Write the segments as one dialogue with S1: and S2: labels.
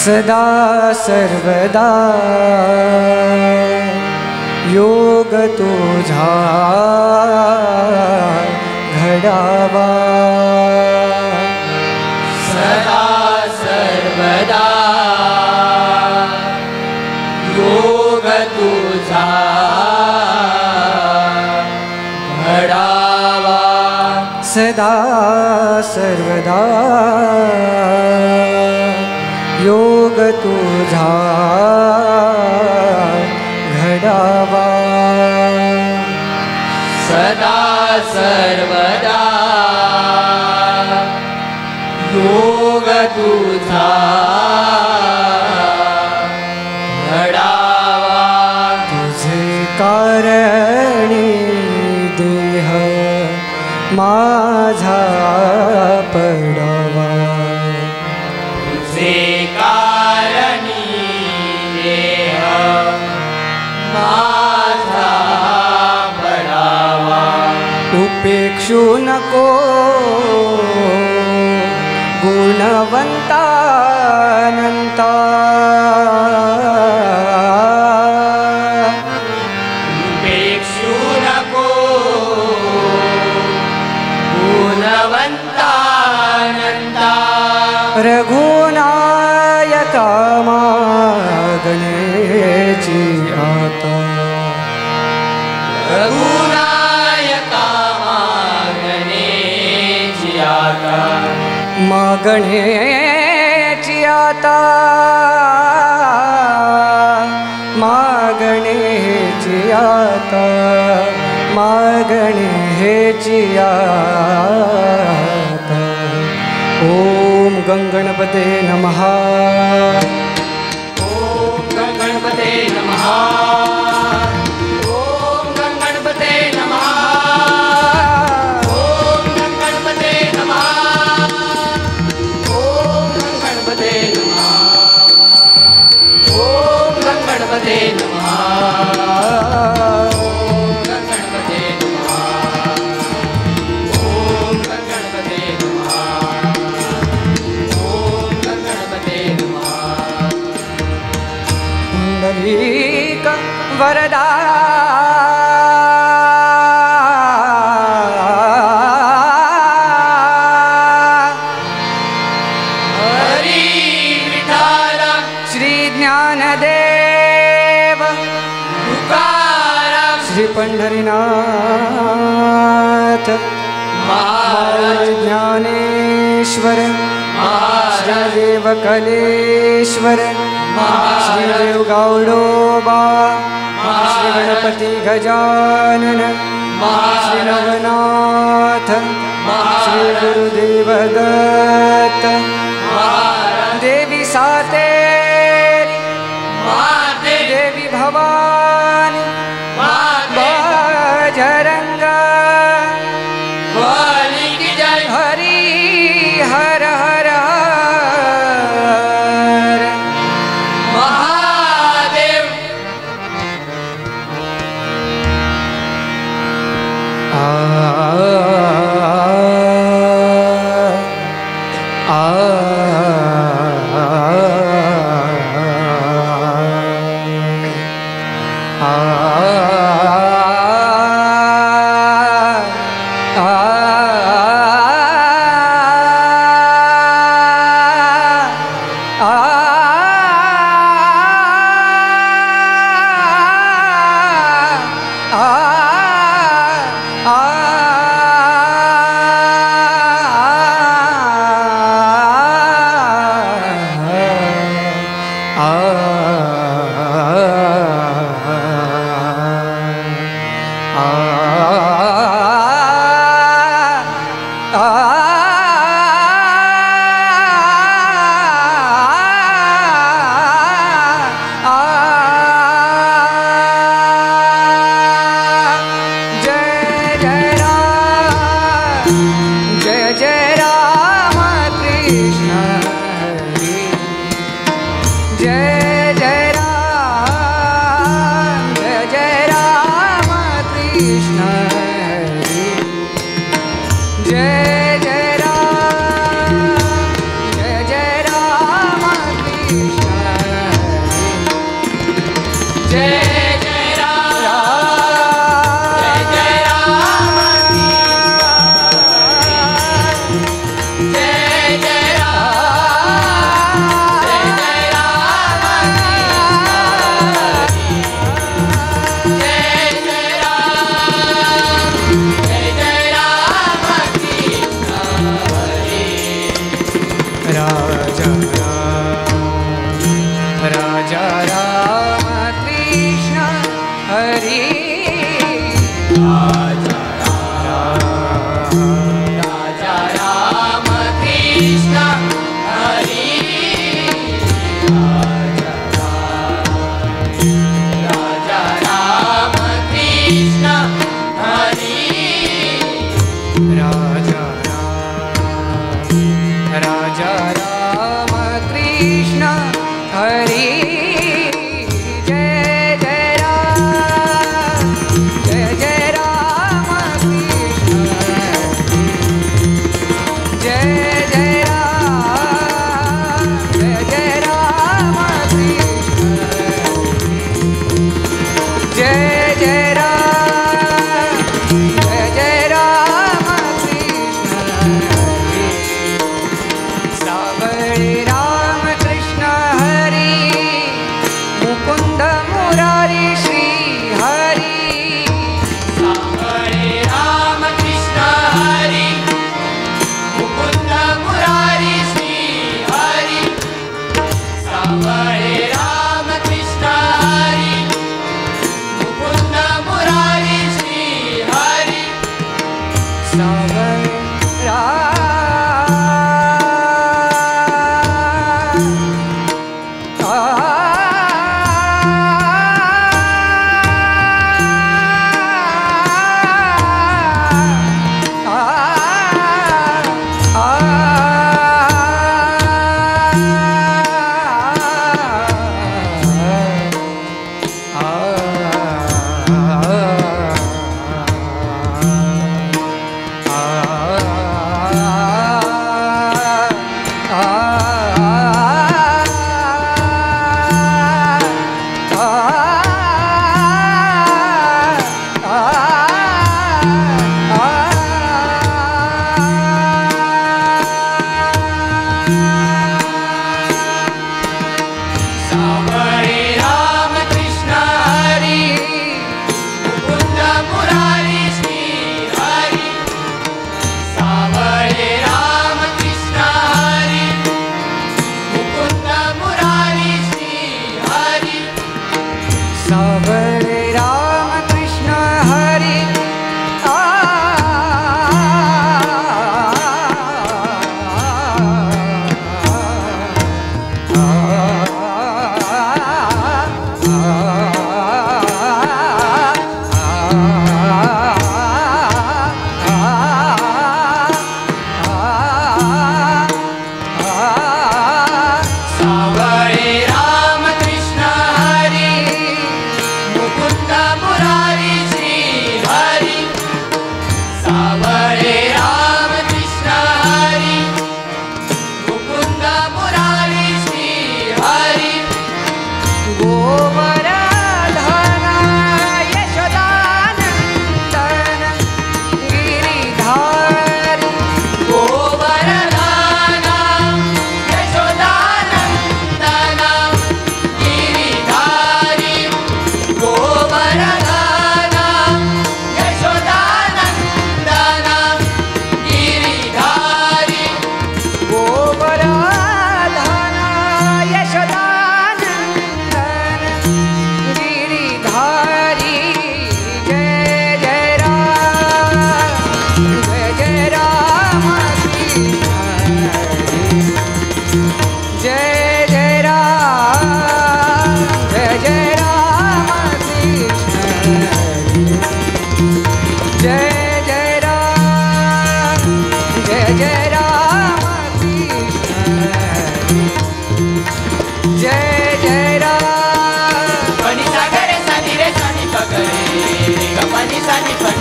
S1: सदा सर्वदा योग तुझा घडावा,
S2: सदा सर्वदा योग तुझा घडावा,
S1: सदा सर्वदा योग तुझा घडावा,
S2: सदा सर्वदा योग तुझा घडावा,
S1: तुझे कारणी देह माझा पडावा,
S2: तुझे कारणी देह माझा पडावा,
S1: उपेक्षू नको गुणवंतानंता,
S2: उपेक्षू नको गुणवंतानंता,
S1: रघुनायका मागण्याची आता,
S2: रघुनायका मागण्याची आता,
S1: मागण्याची आता, मागण्याची आता, मागण्याची आता. ओम गंगणपते नमः,
S2: ओम गणपते नमः, ओम गणपते नमः, ओम गणपते नमः, ओम गणपते नमः, ओम गणपते नमः,
S1: पुंडलीक वरदा
S2: हरी विठाल
S1: श्री ज्ञानदेव
S2: तुकाराम
S1: श्री पंढरीनाथ
S2: महाराज
S1: ज्ञानेश्वर श्री देव कलेश्वर श्री देव गौडोबा श्री गणपती गजानन श्री नवनाथ श्री गुरुदेव दत्त देवी सातेरी देवी भवानी बजरंग
S2: बली की जय,
S1: जय जय Ram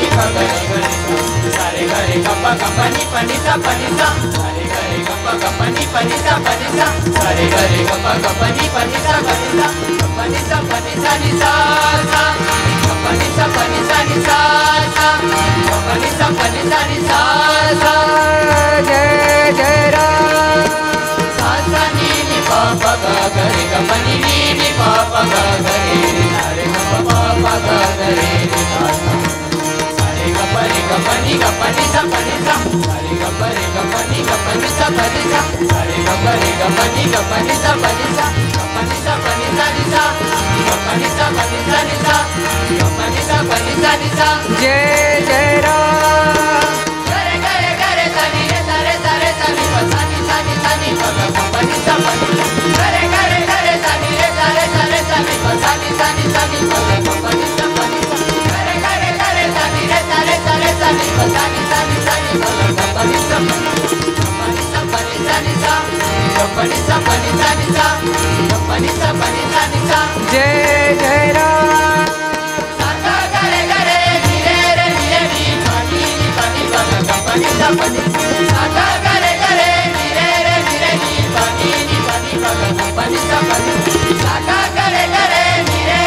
S2: ni pa ga re ga re sa re ga re ga pa ni pa ni sa sa re ga re ga pa ni pa ni sa sa re ga re ga pa ni pa ni sa pa ni sa ni sa sa pa ni sa ni sa sa pa ni sa ni sa sa
S1: जय जय राम
S2: सा सा ni pa pa ga ga re ga pa ni pa pa ga ga re sa re ga pa pa ga ga re sa sa re ga pa ni sa sa re ga pa ni sa sa re ga pa ni sa ni sa ni sa
S1: जय जय Ram
S2: gare gare gare sa ni sa ni pa sa ni pa ga pa ni sa gare gare gare sa ni pa sa ni pa ga pa ni sa gare gare gare sa ni pa sa ni pa ga pa ni sa
S1: जय जय Ram
S2: sa ga gare gare ni re ni pa ni pa ga pa ni sa ga gare gare ni re ni pa ni pa ga pa ni sa ga gare gare ni re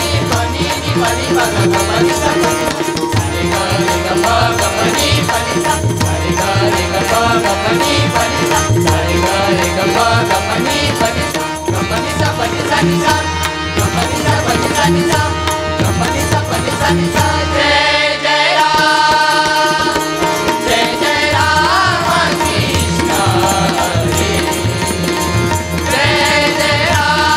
S2: ni pa ni pa ga pa ni sa sa re ga re ga pa ni pa ni sa sa re ga re ga pa ni pa ni sa sa re ga re ga pa ni pa ni sa ni sa ni sa jai jai ram krishna hare jai jai ram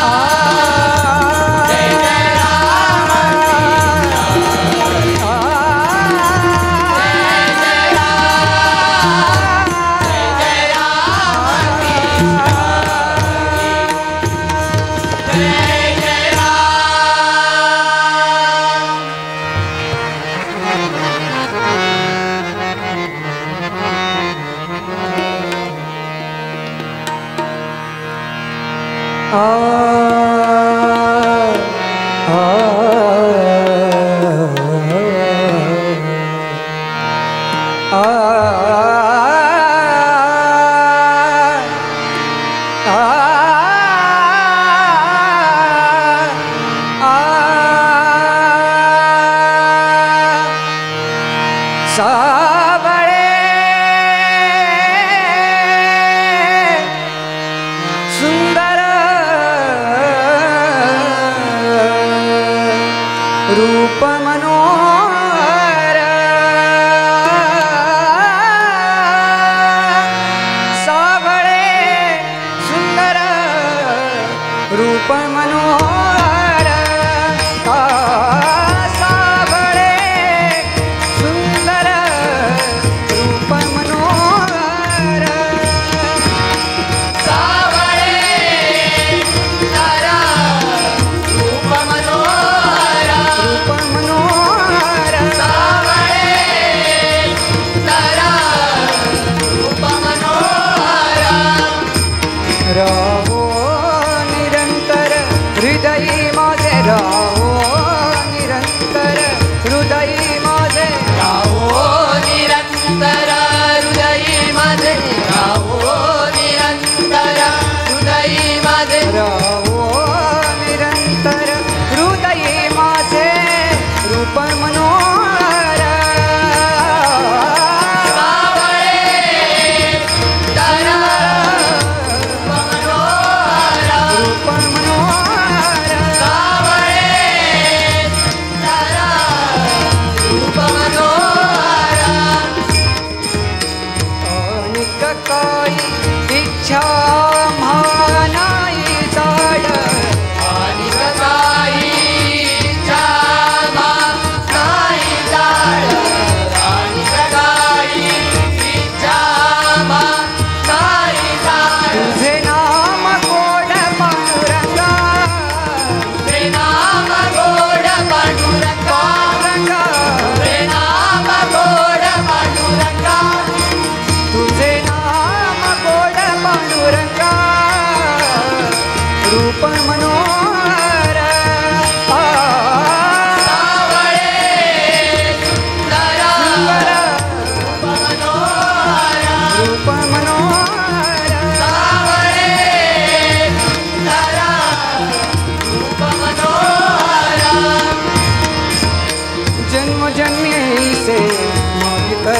S1: रूप मनोहर सावळे सुंदर रूप मनोहर सावळे सुंदर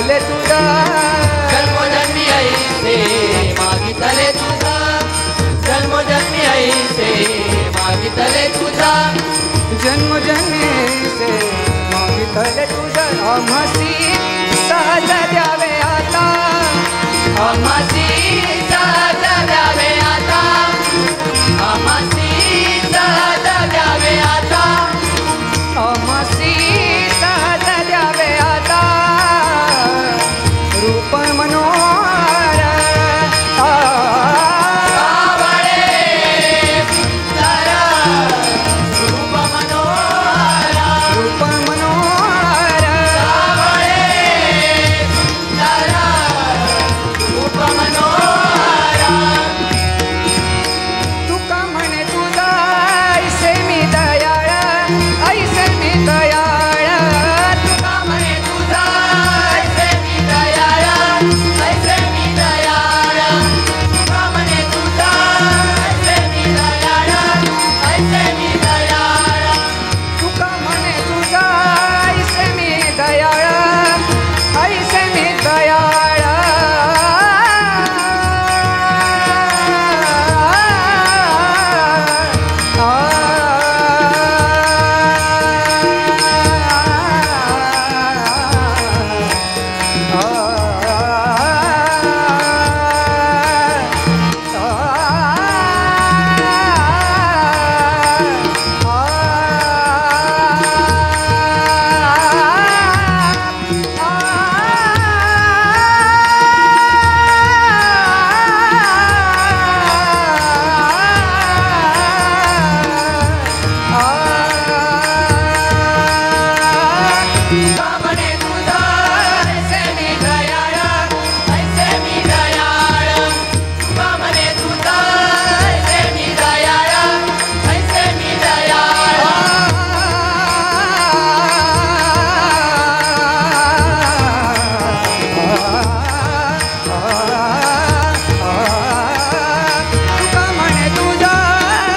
S1: मागितले तुझा
S2: जन्मोजन्मी ऐसे मागितले तुझा जन्मोजन्मी ऐसे मागितले तुझा
S1: जन्मजन्मी से मागितले तुझा आम्हासी सहज द्यावे आता
S2: आम्हासी सहज द्यावे आता आम्हासी सहज द्यावे आता
S1: आम्हासी सहज द्यावे आता रूप मनोहर
S2: सावळे सुंदर रूप मनोहर
S1: रूप मनोहर
S2: सावळे सुंदर रूप मनोहर
S1: तुका म्हणे तुझा ऐसे मी दयाळ ऐसे मी दयाळ
S2: तुका म्हणे तुझा ऐसे मी दयाळ ऐसे मी दयाळ तुका म्हणे तुझा ऐसे मी दयाळ ऐसे मी दयाळ
S1: तुका म्हणे तुझा ऐसे मी दयाळ ऐसे मी दयाळ
S2: तुका म्हणे तुझा ऐसे मी दयाळ ऐसे मी दयाळ तुका म्हणे तुझा ऐसे मी दयाळ ऐसे मी दयाळ
S1: तुका म्हणे तुझा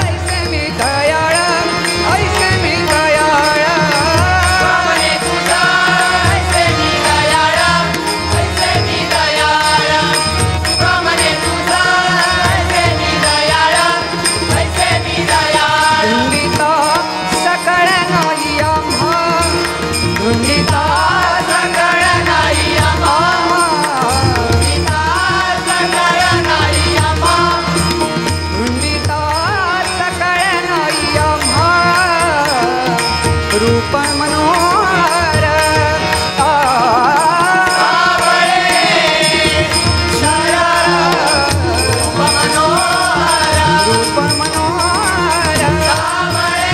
S1: ऐसे मी दयाळ ऐसे मी दयाळ
S2: तुका म्हणे तुझा ऐसे मी दयाळ ऐसे मी दयाळ तुका म्हणे तुझा ऐसे मी दयाळ ऐसे मी दयाळ
S1: धुंडिता सकळ नाही आम्हा धुंडिता
S2: सगळ नाही आम्हा धुंडिता सगळ नाही आम्हा
S1: धुंडिता सकळ नाही आम्हा रूप मनोहर
S2: सावळे रूप मनोहर
S1: रूप मनोहर
S2: सावळे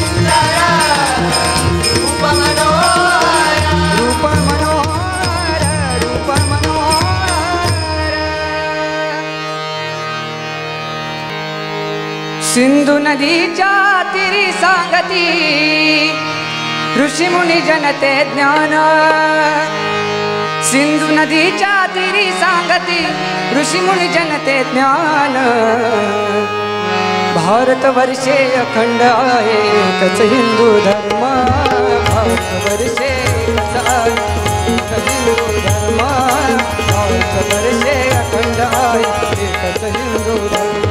S2: सुंदर रूप मनोहर
S1: रूप मनोहर रूप मनोहर सिंधू नदीच्या तिरी सांगती ऋषीमुनी जनते ज्ञान सिंधू नदीच्या तिरी सांगती ऋषीमुनी जनते ज्ञान भारत वर्षे अखंड आहे एकच हिंदू धर्म भारत वर्षे एकच आहे एकच हिंदू धर्म भारत वर्षे अखंड आहे एकच हिंदू धर्म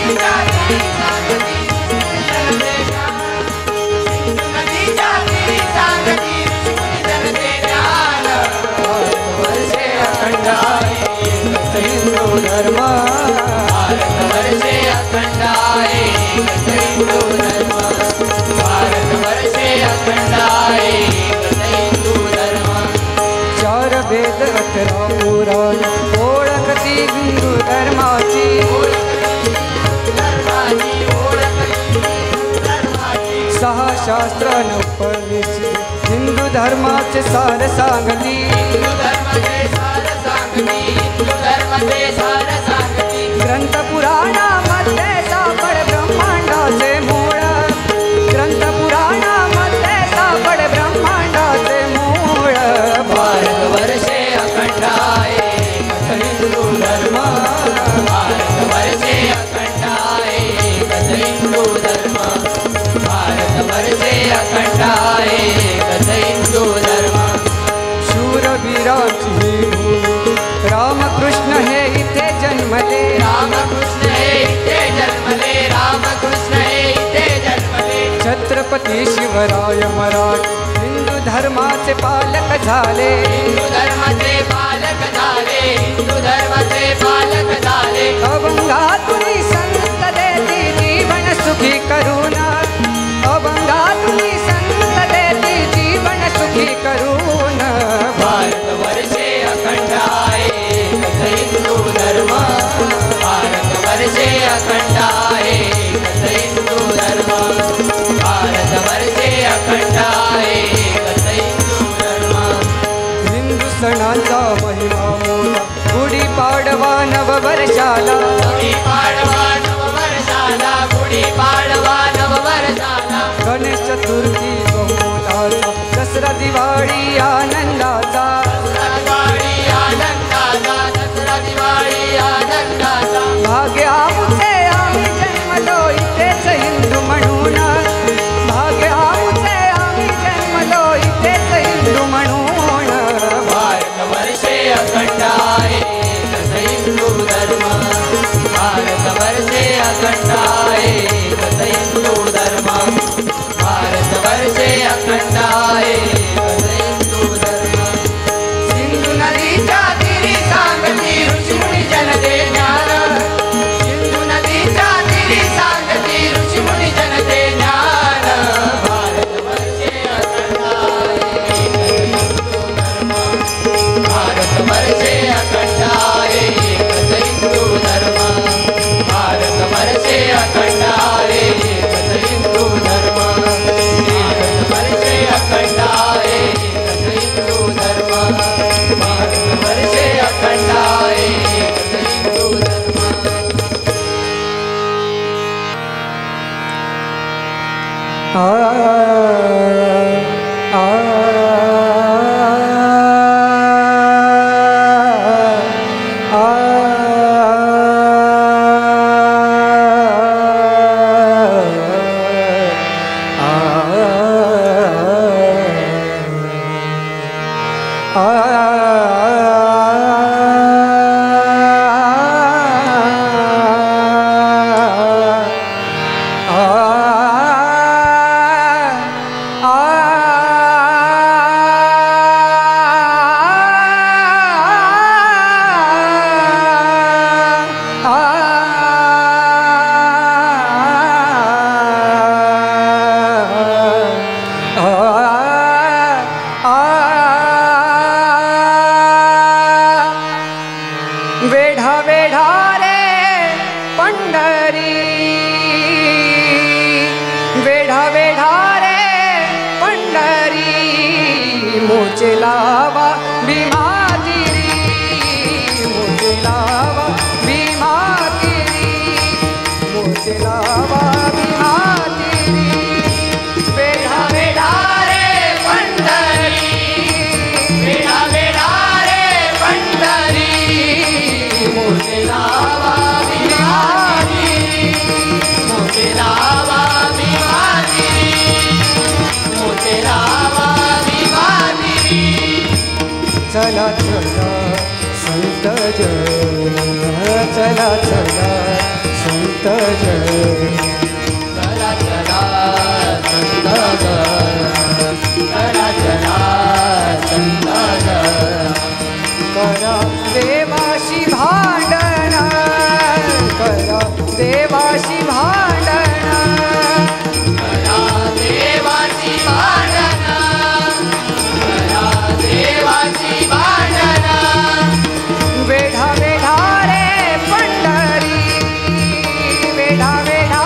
S2: नदीच्या तिरी सांगती नदीच्या तिरी सांगती ऋषीमुनी जनते ज्ञान
S1: वर्षे अखंड आहे एकच हिंदू धर्म
S2: भारत वर्षे अखंड आहे एकच हिंदू धर्म भारत वर्षे अखंड आहे एकच हिंदू धर्म
S1: चार वेद 18 पुराण ओळखती हिंदू धर्माची
S2: धर्माची ओळख धर्माची
S1: 6 शास्त्र 9 हिंदू धर्माचे सार सांगती
S2: हिंदू धर्माचे सार सांगती हिंदू धर्माचे सार सांगती
S1: ग्रंथ पुराणामध्ये सापड ब्रह्मांडाचे मूळ ग्रंथ पुराणामध्ये सापड ब्रह्मांडाचे मूळ
S2: भारत वर्षे अखंड आहे एकच हिंदू धर्म भारत वर्षे अखंड आहे एकच हिंदू धर्म भारत वर्षे अखंड आहे एकच हिंदू धर्म
S1: श्री शिवराय मराठे हिंदू धर्माचे पालक झाले,
S2: हिंदू धर्माचे पालक झाले, हिंदू धर्माचे पालक झाले.
S1: अभंगातून संत देती जीवन सुखी करून, अभंगातून संत देती जीवन सुखी करून.
S2: भारत वर्षे अखंड आहे एकच हिंदू धर्म, भारत वर्षे अखंड आहे एकच हिंदू धर्म, भारत वर्षे अखंड आहे एकच हिंदू धर्म.
S1: हिंदू सणांचा महिमा मोठा गुढीपाडवा नववर्षाला,
S2: गुढीपाडवा नववर्षाला, गुढीपाडवा नववर्षाला.
S1: गणेश चतुर्थी बहुलाचा, दसरा दिवाळी आनंदाचा,
S2: दसरा दिवाळी आनंदाचा, दसरा दिवाळी आनंदाचा.
S1: भाग्य आमचे आम्ही जन्मलो इथेच हिंदू म्हणून, भाग्य आमचे आम्ही जन्मलो इथेच हिंदू म्हणून.
S2: भारत वर्षे अखंड आहे एकच हिंदू धर्म, भारत वर्षे अखंड आहे एकच हिंदू धर्म, भारत वर्षे अखंड आहे एकच हिंदू धर्म. सिंधू नदीच्या तीरी सांगती ऋषीमुनी जनते ज्ञान, सिंधू नदीच्या तीरी सांगती ऋषीमुनी जनते ज्ञान. भारत वर्षे अखंड आहे एकच हिंदू धर्म, भारत वर्षे अखंड आहे एकच हिंदू धर्म, भारत वर्षे अखंड आहे एकच हिंदू धर्म, भारत वर्षे अखंड आहे एकच हिंदू धर्म, भारत वर्षे अखंड आहे एकच हिंदू धर्म.
S1: वेढा वेढा रे पंढरी, वेढा वेढा रे पंढरी, मोचे लावा भीमातिरी, मोचे लावा भीमातिरी, मोचे लावा भीमातिरी. वेढा वेढा रे पंढरी,
S2: वेढा वेढा रे पंढरी, मोठे लावा भीमातिरी, मोठे लावा भीमातिरी, मोठे लावा भीमातिरी.
S1: चला चला संत जन, चला चला संत जन,
S2: चला चला संत जन, चला चला संत जन.
S1: करा देवाशी भांडण, करा देवाशी भांडण,
S2: करा देवाची भांडण, करा देवाची भांडण.
S1: वेढा वेढा रे पंढरी, वेढा वेढा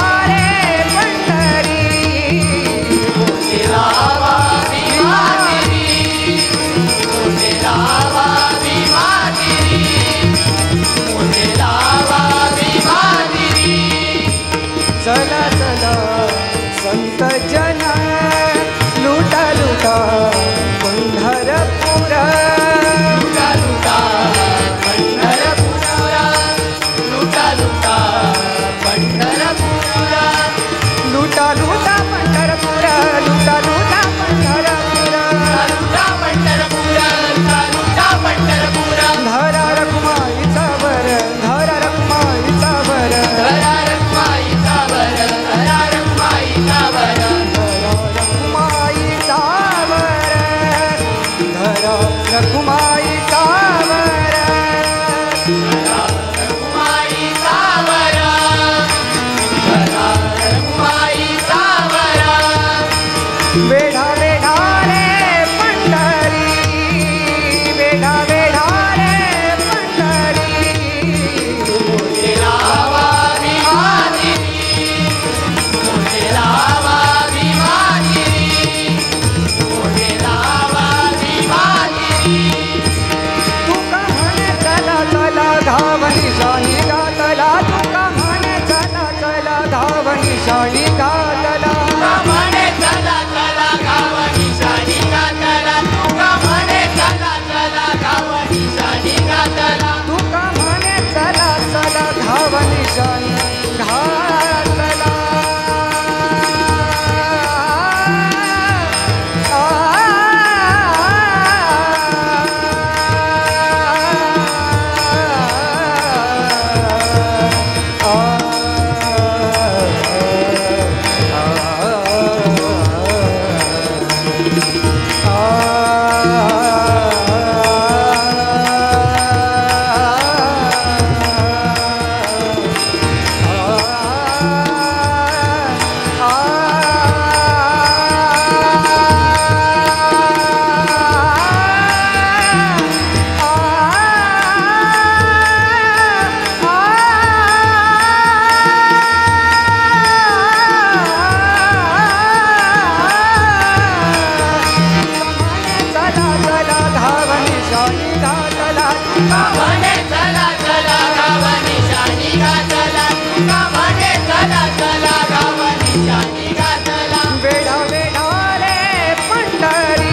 S2: तुका म्हणे चला चला गाव निशाणी घातला तुका म्हणे चला चला गाव निशाणी घातला
S1: वेढा वेढा रे पंढरी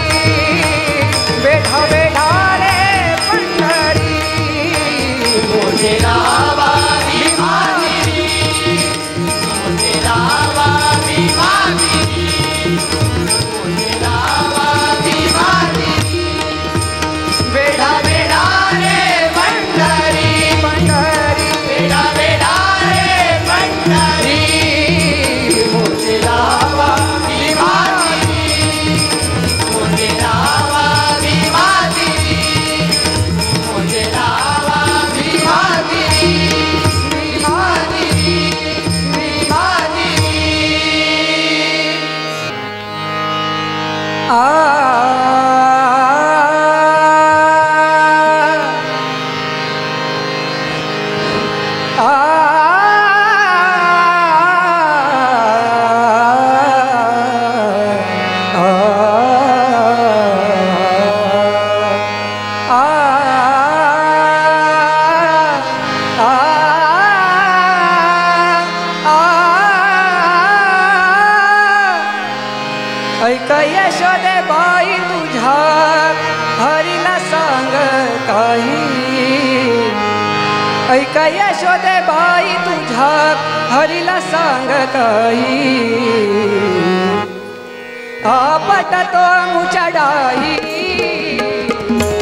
S1: वेढा वेढा रे पंढरी
S2: मोठे रावा भीमागिरी मोठे रावा भीमागिरी मोठे रावा भीमागिरी
S1: वेढा
S2: वेडा रे पंढरी
S1: पंढरी
S2: वेडा वेडा रे पंढरी मोठे रावा भीमागिरी मोठे रावा भीमागिरी मोठे रावा भीमागिरी भीमागिरी भीमागिरी
S1: ऐक यशोदे बाई तुझ्या हरीला सांग काही ऐक यशोदे बाई तुझ्या हरीला सांग काही आपट तो मुचडाई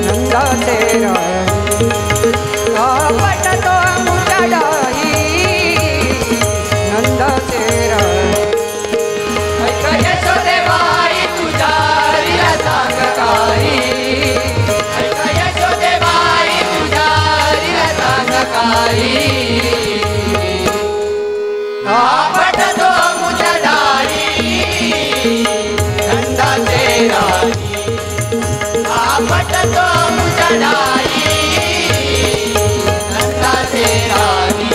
S1: नंदाचे राणी आपट तो मुचडाई नंदाचे राणी
S2: ऐक यशोदे बाई तुझ्या हरीला सांग काही ऐक यशोदे बाई तुझ्या हरीला सांग काही आपट तो मुचडाई नंदाचे राणी आपट तो मुचडाई नंदाचे राणी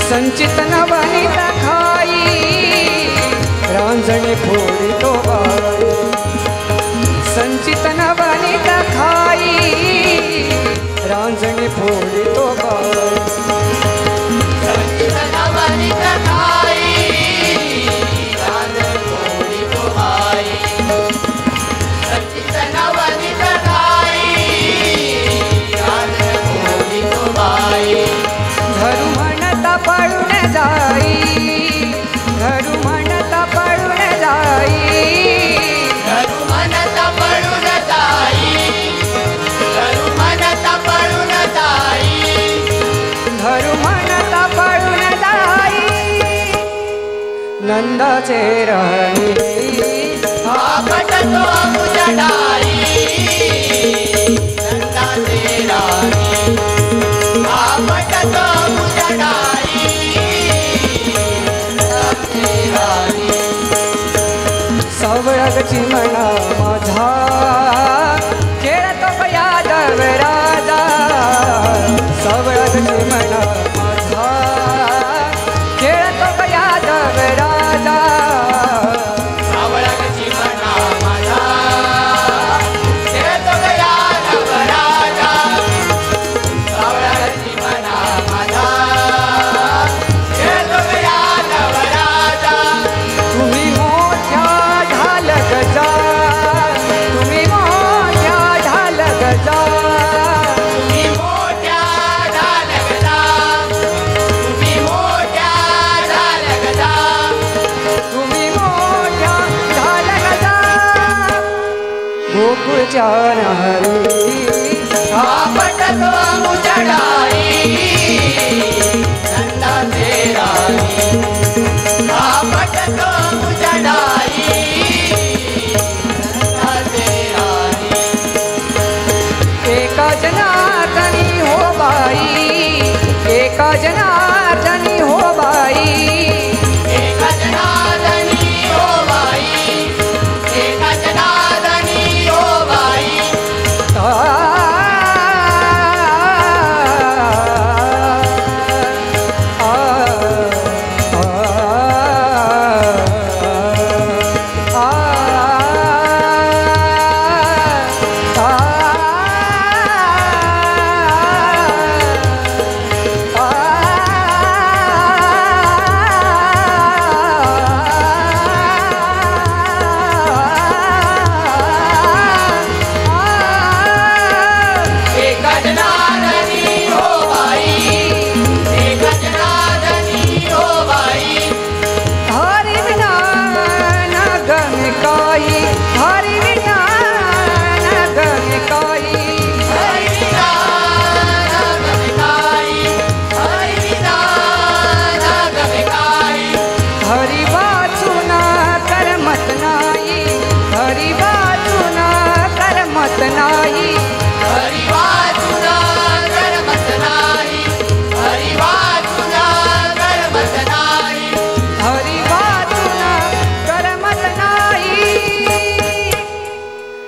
S1: संचित नवनीता खाई रांजणे फोडी तो बाई संचित नवनीता खाई रांजणे फोडी तो बाई
S2: संचित नवनीत खाई रांजण फोडी तो बाई संचित नवनीत खाई रांजण फोडी तो बाई
S1: धरू म्हणता पळून जाई धरू म्हणता पळून जाई
S2: धरू म्हणत पळून जाई धरू म्हणत पळून जाई
S1: धरू म्हणता पळून जाई नंदाचे राणी
S2: आपट तो मुजडाई नंदाचे राणी आपट तो मुजडाई नंदाचे राणी
S1: सावळगची म्हणा माझा खेळतो यादव राजा सावळगची म्हणा माझा खेळतो यादव राजा
S2: सावळगची म्हणा माझा खेळतो यादव राजा सावळगची म्हणा माझा खेळतो यादव राजा
S1: तुम्ही मोठ्या ढाल गजा तुम्ही मोठ्या ढाल गजा
S2: तुम्ही मोठ्या ढालगजा तुम्ही मोठ्या ढालगजा
S1: तुम्ही मोठ्या ढाल गजा गोकुळच्या नारी
S2: आपट तो मुजडाई नंदाचे राणी आपट तो मुजडाई नंदाचे राणी
S1: एका जनार्दनी हो बाई एका जनार्दनी हो बाई
S2: एका जनार्दनी ओ बाई एका जनार्दनी ओ बाई
S1: आ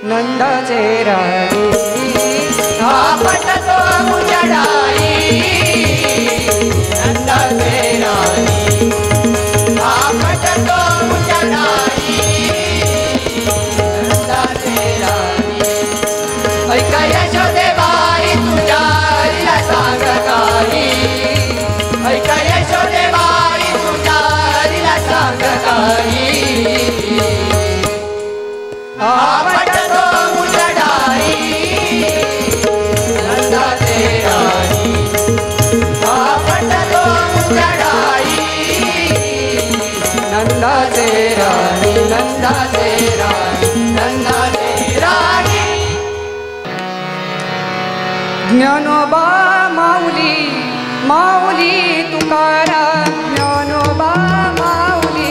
S1: नंदाचे राणी
S2: हा पटतो उजडाई नंदाचे राणी हा पटतो उजडाई नंदाचे राणी ऐका यशोदेबाई तुझ्या हरीला सांग काही ऐका यशोदेबाई तुझ्या हरीला सांग काही पटतो उजडाई नंदाचे राणी पटतो उजडाई
S1: नंदाचे राणी
S2: नंदाचे राणी नंदाचे राणी
S1: ज्ञानोबा माऊली माऊली तुकाराम ज्ञानोबा माऊली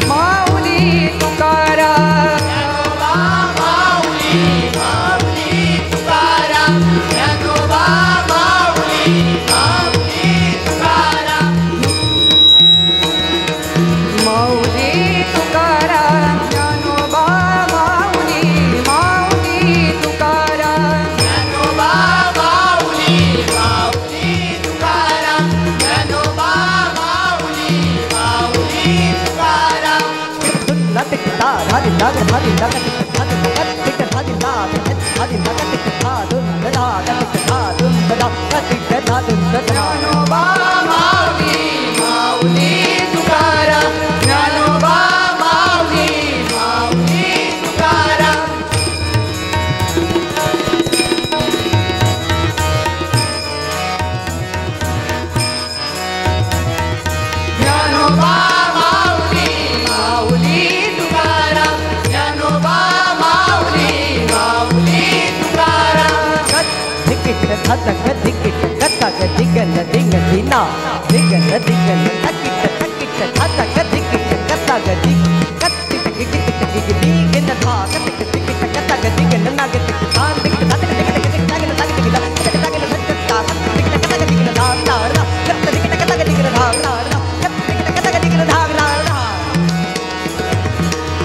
S1: माऊली तुकाराम
S2: ज्ञानोबा माऊली माऊली तुकाराम ज्ञानोबा माऊली माऊली तुकाराम
S1: माऊली तुकाराम ज्ञानोबा माऊली माऊली तुकाराम
S2: ज्ञानोबा माऊली माऊली तुकाराम ज्ञानोबा माऊली माऊली तुकाराम ज्ञानोबा माऊली माऊली तुकाराम ज्ञानोबा माऊली माऊली तुकाराम ज्ञानोबा माऊली माऊली तुकाराम ज्ञानोबा माऊली माऊली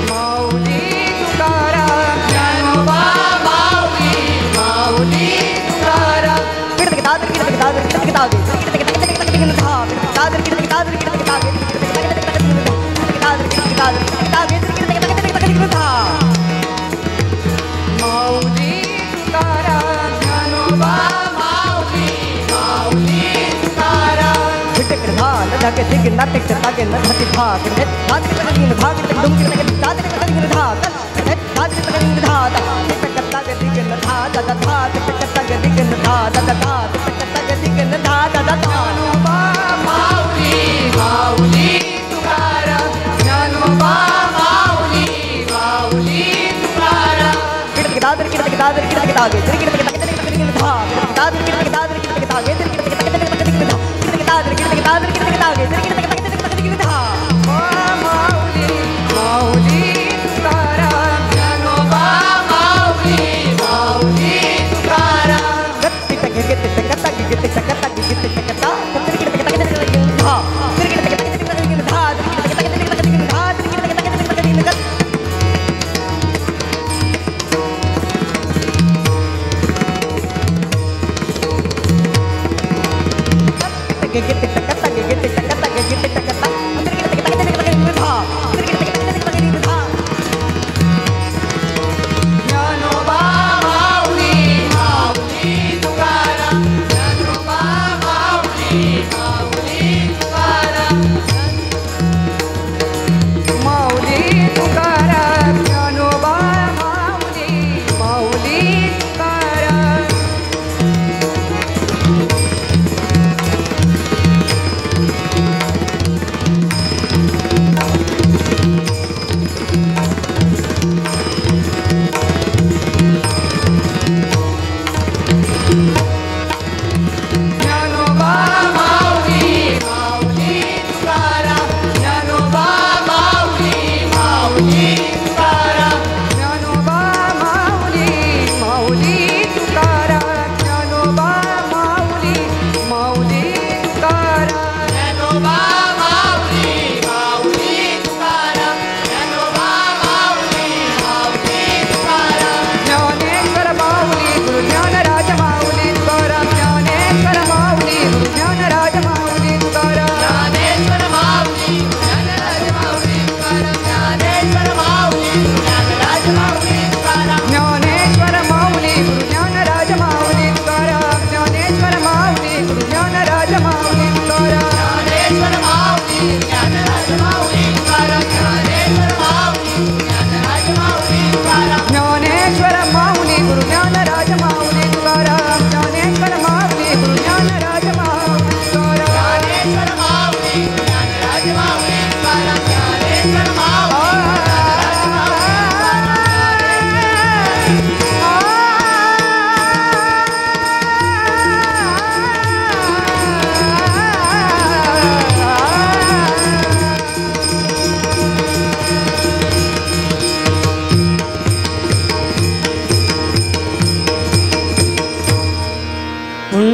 S1: माऊली तुकाराम
S2: ज्ञानोबा माऊली माऊली तुकाराम
S1: माऊली तुकाराम
S2: ज्ञानोबा माऊली माऊली तुकाराम ज्ञानोबा माऊली माऊली तुकाराम ज्ञानोबा माऊली माऊली तुकाराम
S1: माऊली माऊली तुकाराम
S2: ज्ञानोबा माऊली माऊली तुकाराम ज्ञानोबा माऊली माऊली तुकाराम ज्ञानोबा माऊली माऊली तुकाराम
S1: माऊली तुकाराम ज्ञानोबा माऊली माऊली तुकाराम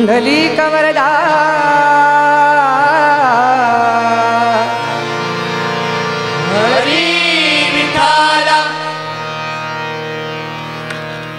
S1: पुंडलिक वरदा